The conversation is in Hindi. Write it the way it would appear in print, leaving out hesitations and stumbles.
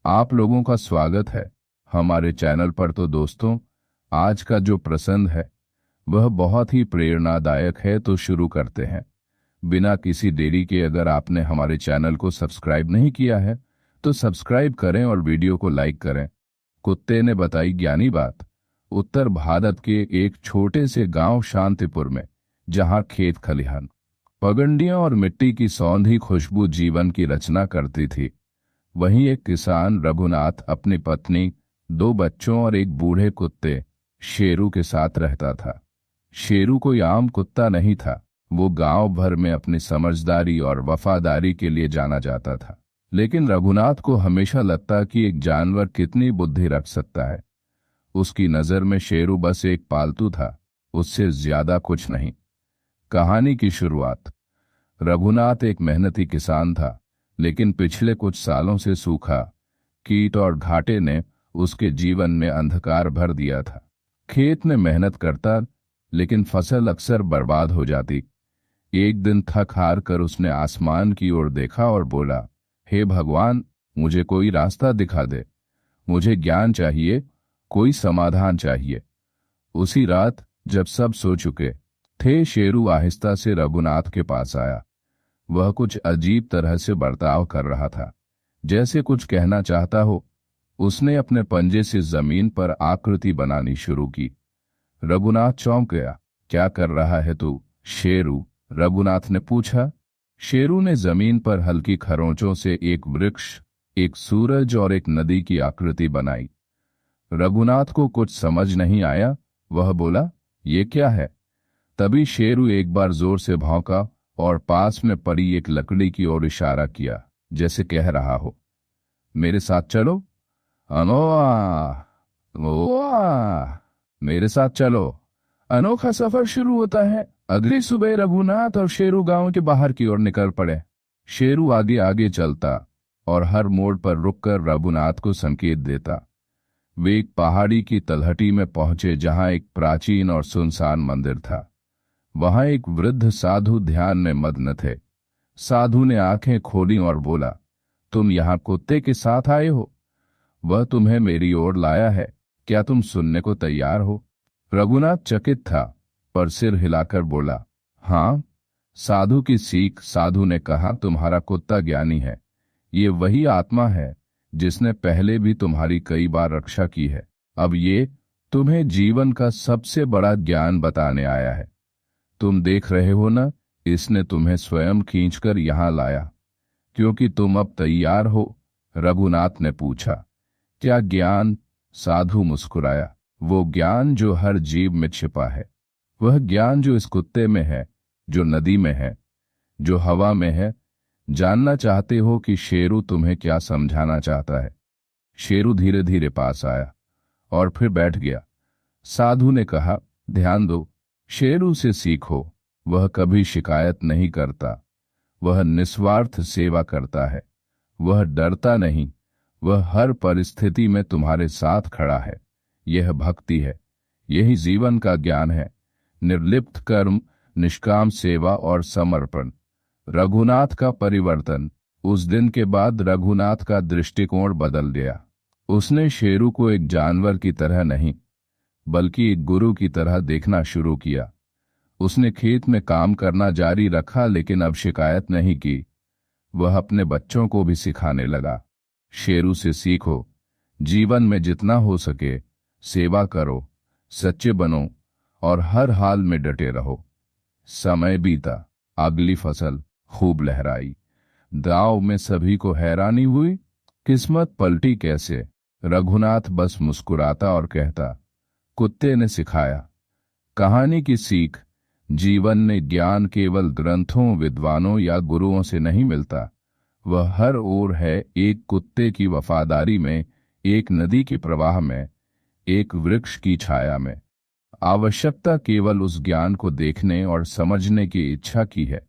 आप लोगों का स्वागत है हमारे चैनल पर। तो दोस्तों, आज का जो प्रसंग है वह बहुत ही प्रेरणादायक है, तो शुरू करते हैं बिना किसी देरी के। अगर आपने हमारे चैनल को सब्सक्राइब नहीं किया है तो सब्सक्राइब करें और वीडियो को लाइक करें। कुत्ते ने बताई ज्ञानी बात। उत्तर भारत के एक छोटे से गांव शांतिपुर में, जहां खेत खलिहान, पगडंडियां और मिट्टी की सौंधी खुशबू जीवन की रचना करती थी, वहीं एक किसान रघुनाथ अपनी पत्नी, दो बच्चों और एक बूढ़े कुत्ते शेरू के साथ रहता था। शेरू कोई आम कुत्ता नहीं था। वो गांव भर में अपनी समझदारी और वफादारी के लिए जाना जाता था। लेकिन रघुनाथ को हमेशा लगता कि एक जानवर कितनी बुद्धि रख सकता है। उसकी नजर में शेरू बस एक पालतू था, उससे ज्यादा कुछ नहीं। कहानी की शुरुआत। रघुनाथ एक मेहनती किसान था, लेकिन पिछले कुछ सालों से सूखा, कीट और घाटे ने उसके जीवन में अंधकार भर दिया था। खेत में मेहनत करता, लेकिन फसल अक्सर बर्बाद हो जाती। एक दिन थक हार कर उसने आसमान की ओर देखा और बोला, हे भगवान, मुझे कोई रास्ता दिखा दे। मुझे ज्ञान चाहिए, कोई समाधान चाहिए। उसी रात जब सब सो चुके थे, शेरू आहिस्ता से रघुनाथ के पास आया। वह कुछ अजीब तरह से बर्ताव कर रहा था, जैसे कुछ कहना चाहता हो। उसने अपने पंजे से जमीन पर आकृति बनानी शुरू की। रघुनाथ चौंक गया। क्या कर रहा है तू, शेरू? रघुनाथ ने पूछा। शेरू ने जमीन पर हल्की खरोंचों से एक वृक्ष, एक सूरज और एक नदी की आकृति बनाई। रघुनाथ को कुछ समझ नहीं आया। वह बोला, ये क्या है? तभी शेरू एक बार जोर से भौंका और पास में पड़ी एक लकड़ी की ओर इशारा किया, जैसे कह रहा हो, मेरे साथ चलो। अनोआ ओआ, मेरे साथ चलो। अनोखा सफर शुरू होता है। अगली सुबह रघुनाथ और शेरू गांव के बाहर की ओर निकल पड़े। शेरू आगे आगे चलता और हर मोड़ पर रुककर रघुनाथ को संकेत देता। वे एक पहाड़ी की तलहटी में पहुंचे, जहां एक प्राचीन और सुनसान मंदिर था। वहां एक वृद्ध साधु ध्यान में मग्न थे। साधु ने आंखें खोली और बोला, तुम यहाँ कुत्ते के साथ आए हो? वह तुम्हें मेरी ओर लाया है। क्या तुम सुनने को तैयार हो? रघुनाथ चकित था, पर सिर हिलाकर बोला, हाँ। साधु की सीख। साधु ने कहा, तुम्हारा कुत्ता ज्ञानी है। ये वही आत्मा है जिसने पहले भी तुम्हारी कई बार रक्षा की है। अब ये तुम्हें जीवन का सबसे बड़ा ज्ञान बताने आया है। तुम देख रहे हो ना, इसने तुम्हें स्वयं खींचकर यहां लाया। क्योंकि तुम अब तैयार हो? रघुनाथ ने पूछा। क्या ज्ञान? साधु मुस्कुराया। वो ज्ञान जो हर जीव में छिपा है। वह ज्ञान जो इस कुत्ते में है, जो नदी में है, जो हवा में है। जानना चाहते हो कि शेरू तुम्हें क्या समझाना चाहता है? शेरू धीरे धीरे पास आया और फिर बैठ गया। साधु ने कहा, ध्यान दो, शेरू से सीखो। वह कभी शिकायत नहीं करता। वह निस्वार्थ सेवा करता है। वह डरता नहीं। वह हर परिस्थिति में तुम्हारे साथ खड़ा है। यह भक्ति है। यही जीवन का ज्ञान है। निर्लिप्त कर्म, निष्काम सेवा और समर्पण। रघुनाथ का परिवर्तन। उस दिन के बाद रघुनाथ का दृष्टिकोण बदल गया। उसने शेरू को एक जानवर की तरह नहीं, बल्कि एक गुरु की तरह देखना शुरू किया। उसने खेत में काम करना जारी रखा, लेकिन अब शिकायत नहीं की। वह अपने बच्चों को भी सिखाने लगा, शेरू से सीखो। जीवन में जितना हो सके सेवा करो, सच्चे बनो और हर हाल में डटे रहो। समय बीता, अगली फसल खूब लहराई। गांव में सभी को हैरानी हुई, किस्मत पलटी कैसे। रघुनाथ बस मुस्कुराता और कहता, कुत्ते ने सिखाया। कहानी की सीख। जीवन में ज्ञान केवल ग्रंथों, विद्वानों या गुरुओं से नहीं मिलता। वह हर ओर है, एक कुत्ते की वफादारी में, एक नदी के प्रवाह में, एक वृक्ष की छाया में। आवश्यकता केवल उस ज्ञान को देखने और समझने की इच्छा की है